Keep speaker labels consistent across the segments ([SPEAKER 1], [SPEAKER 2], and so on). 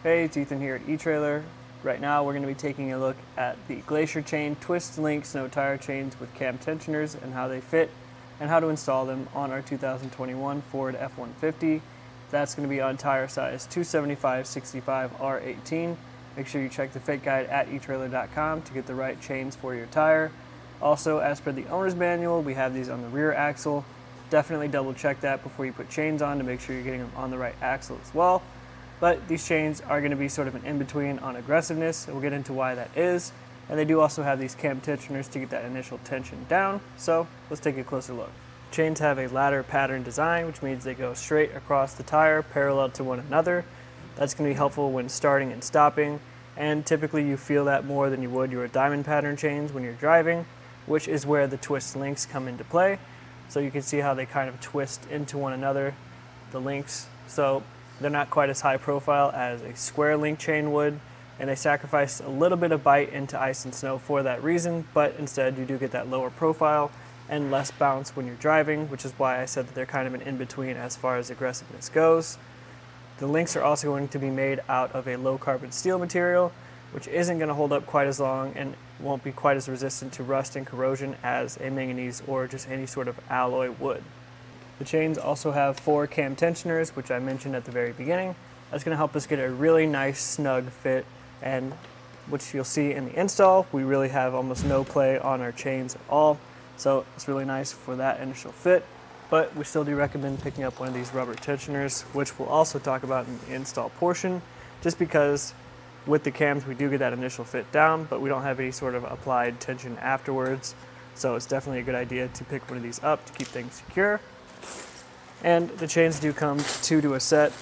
[SPEAKER 1] Hey, it's Ethan here at eTrailer. Right now we're going to be taking a look at the Glacier Chain Twist Link Snow Tire Chains with cam tensioners and how they fit and how to install them on our 2021 Ford F-150. That's going to be on tire size 275/65 Make sure you check the fit guide at etrailer.com to get the right chains for your tire. Also, as per the owner's manual, we have these on the rear axle. Definitely double check that before you put chains on to make sure you're getting them on the right axle as well. But these chains are going to be sort of an in-between on aggressiveness, and we'll get into why that is. And they do also have these cam tensioners to get that initial tension down, so let's take a closer look. Chains have a ladder pattern design, which means they go straight across the tire, parallel to one another. That's going to be helpful when starting and stopping, and typically you feel that more than you would your diamond pattern chains when you're driving, which is where the twist links come into play. So you can see how they kind of twist into one another, the links. So they're not quite as high profile as a square link chain would, and they sacrifice a little bit of bite into ice and snow for that reason, but instead you do get that lower profile and less bounce when you're driving, which is why I said that they're kind of an in-between as far as aggressiveness goes. The links are also going to be made out of a low carbon steel material, which isn't going to hold up quite as long and won't be quite as resistant to rust and corrosion as a manganese or just any sort of alloy would. The chains also have 4 cam tensioners, which I mentioned at the very beginning. That's going to help us get a really nice snug fit, and which you'll see in the install, we really have almost no play on our chains at all. So it's really nice for that initial fit, but we still do recommend picking up one of these rubber tensioners, which we'll also talk about in the install portion, just because with the cams we do get that initial fit down, but we don't have any sort of applied tension afterwards. So it's definitely a good idea to pick one of these up to keep things secure. And the chains do come 2 to a set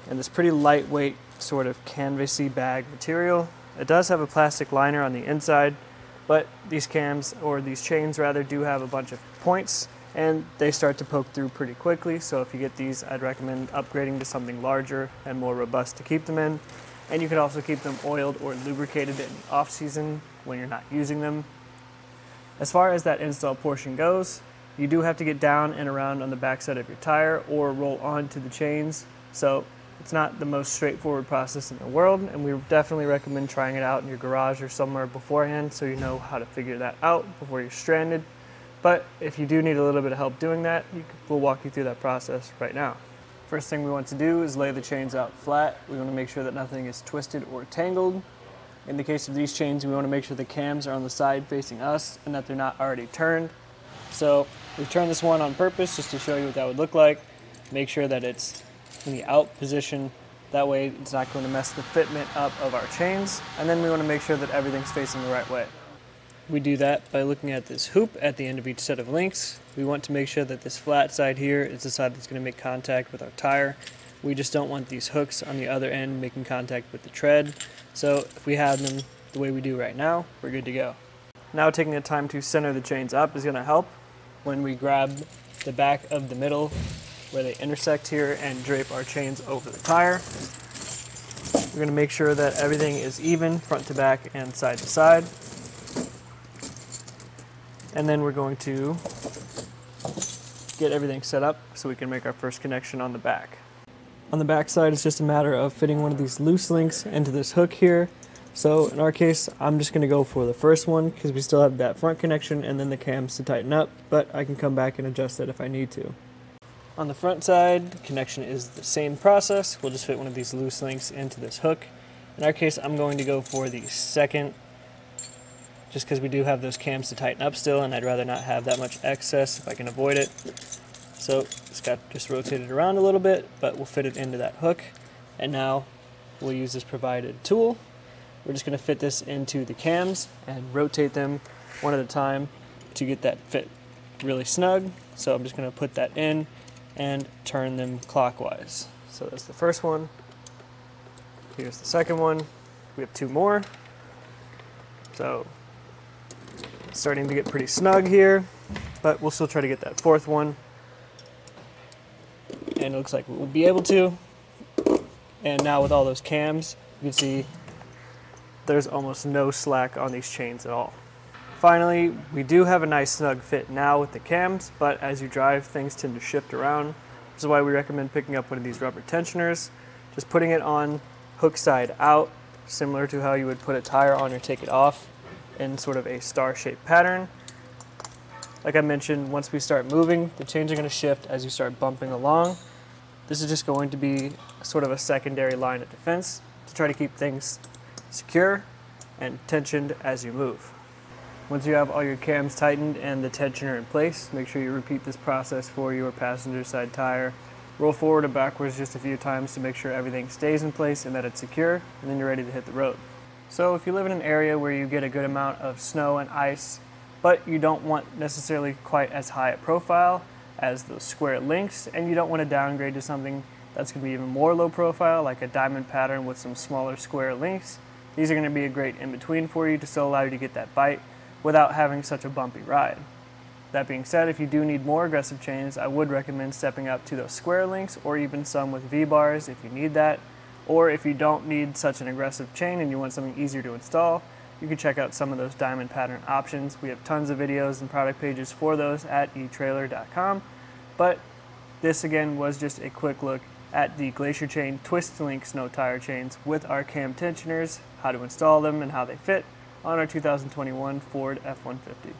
[SPEAKER 1] in this pretty lightweight sort of canvasy bag material. It does have a plastic liner on the inside, but these cams, or these chains rather, do have a bunch of points and they start to poke through pretty quickly. So if you get these, I'd recommend upgrading to something larger and more robust to keep them in. And you can also keep them oiled or lubricated in the off season when you're not using them. As far as that install portion goes, you do have to get down and around on the backside of your tire or roll onto the chains. So it's not the most straightforward process in the world, and we definitely recommend trying it out in your garage or somewhere beforehand so you know how to figure that out before you're stranded. But if you do need a little bit of help doing that, we'll walk you through that process right now. First thing we want to do is lay the chains out flat. We want to make sure that nothing is twisted or tangled. In the case of these chains, we want to make sure the cams are on the side facing us and that they're not already turned. So we've turned this one on purpose just to show you what that would look like. Make sure that it's in the out position. That way it's not going to mess the fitment up of our chains. And then we want to make sure that everything's facing the right way. We do that by looking at this hoop at the end of each set of links. We want to make sure that this flat side here is the side that's going to make contact with our tire. We just don't want these hooks on the other end making contact with the tread. So if we have them the way we do right now, we're good to go. Now taking the time to center the chains up is going to help when we grab the back of the middle where they intersect here and drape our chains over the tire. We're going to make sure that everything is even front to back and side to side. And then we're going to get everything set up so we can make our first connection on the back. On the back side, it's just a matter of fitting one of these loose links into this hook here. So in our case, I'm just going to go for the first one because we still have that front connection and then the cams to tighten up, but I can come back and adjust that if I need to. On the front side, the connection is the same process. We'll just fit one of these loose links into this hook. In our case, I'm going to go for the second, just because we do have those cams to tighten up still, and I'd rather not have that much excess if I can avoid it. So it's got just rotated around a little bit, but we'll fit it into that hook. And now we'll use this provided tool. We're just going to fit this into the cams and rotate them one at a time to get that fit really snug. So I'm just going to put that in and turn them clockwise. So that's the first one. Here's the second one. We have 2 more. So it's starting to get pretty snug here, but we'll still try to get that 4th one. And it looks like we'll be able to. And now with all those cams, you can see there's almost no slack on these chains at all. Finally, we do have a nice snug fit now with the cams, but as you drive, things tend to shift around. This is why we recommend picking up one of these rubber tensioners. Just putting it on hook side out, similar to how you would put a tire on or take it off in sort of a star-shaped pattern. Like I mentioned, once we start moving, the chains are going to shift as you start bumping along. This is just going to be sort of a secondary line of defense to try to keep things secure and tensioned as you move. Once you have all your cams tightened and the tensioner in place, make sure you repeat this process for your passenger side tire. Roll forward and backwards just a few times to make sure everything stays in place and that it's secure, and then you're ready to hit the road. So if you live in an area where you get a good amount of snow and ice, but you don't want necessarily quite as high a profile as those square links, and you don't want to downgrade to something that's going to be even more low profile, like a diamond pattern with some smaller square links, these are going to be a great in-between for you to still allow you to get that bite without having such a bumpy ride. That being said, if you do need more aggressive chains, I would recommend stepping up to those square links or even some with V-bars if you need that. Or if you don't need such an aggressive chain and you want something easier to install, you can check out some of those diamond pattern options. We have tons of videos and product pages for those at etrailer.com. But this again was just a quick look at the Glacier Chain Twist Link snow tire chains with our cam tensioners, how to install them and how they fit on our 2021 Ford F-150.